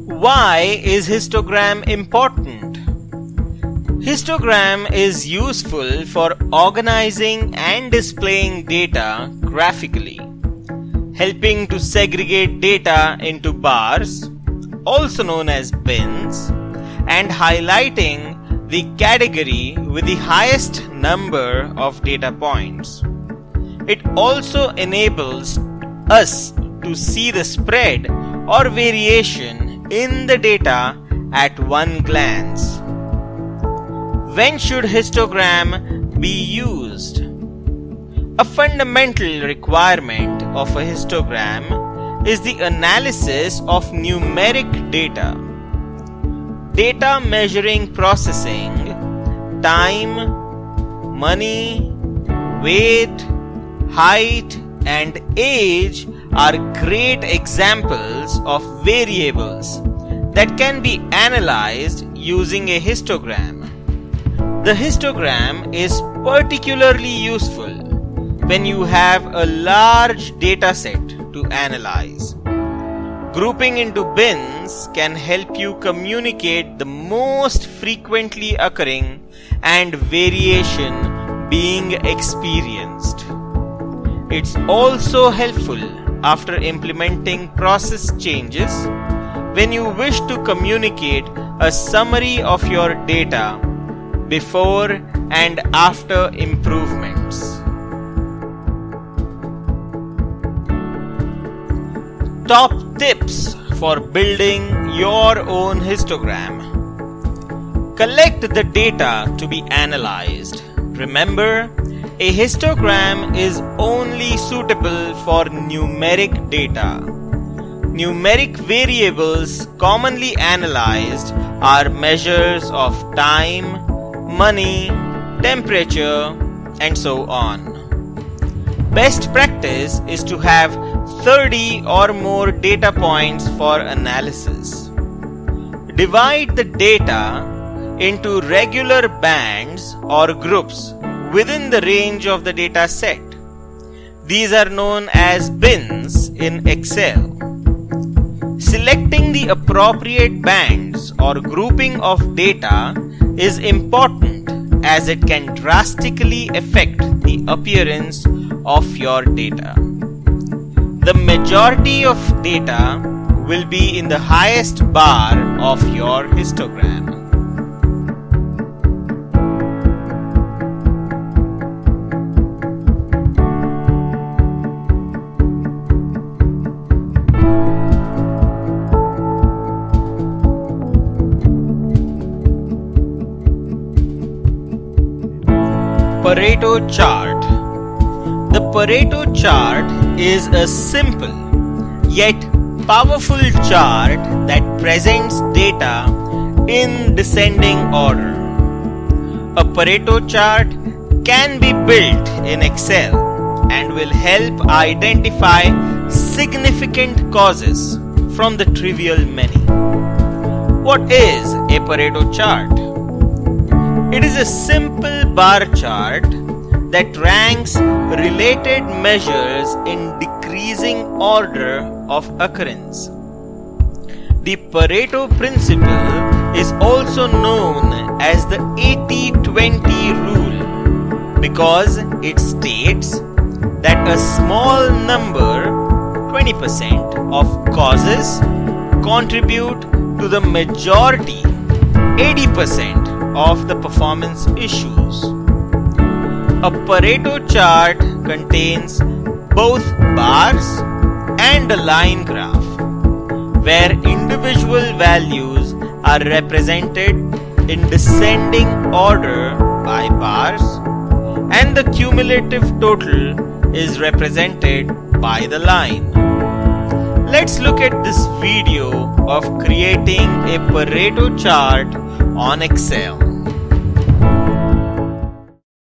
Why is histogram important? Histogram is useful for organizing and displaying data graphically, helping to segregate data into bars, also known as bins, and highlighting the category with the highest number of data points. It also enables us to see the spread or variation in the data at one glance. When should histogram be used? A fundamental requirement of a histogram is the analysis of numeric data. Data measuring processing, time, money, weight, height, and age are great examples of variables that can be analyzed using a histogram. The histogram is particularly useful when you have a large data set to analyze. Grouping into bins can help you communicate the most frequently occurring and variation being experienced. It's also helpful after implementing process changes when you wish to communicate a summary of your data before and after improvements. Top tips for building your own histogram. Collect the data to be analyzed. Remember, a histogram is only suitable for numeric data. Numeric variables commonly analyzed are measures of time, money, temperature, and so on. Best practice is to have 30 or more data points for analysis. Divide the data into regular bands or groups within the range of the data set. These are known as bins in Excel. Selecting the appropriate bands or grouping of data is important as it can drastically affect the appearance of your data. The majority of data will be in the highest bar of your histogram. Pareto chart. The Pareto chart is a simple yet powerful chart that presents data in descending order. A Pareto chart can be built in Excel and will help identify significant causes from the trivial many. What is a Pareto chart? It is a simple bar chart that ranks related measures in decreasing order of occurrence. The Pareto principle is also known as the 80-20 rule because it states that a small number, 20% of causes contribute to the majority, 80% of the performance issues. A Pareto chart contains both bars and a line graph, where individual values are represented in descending order by bars, and the cumulative total is represented by the line. Let's look at this video of creating a Pareto chart on Excel.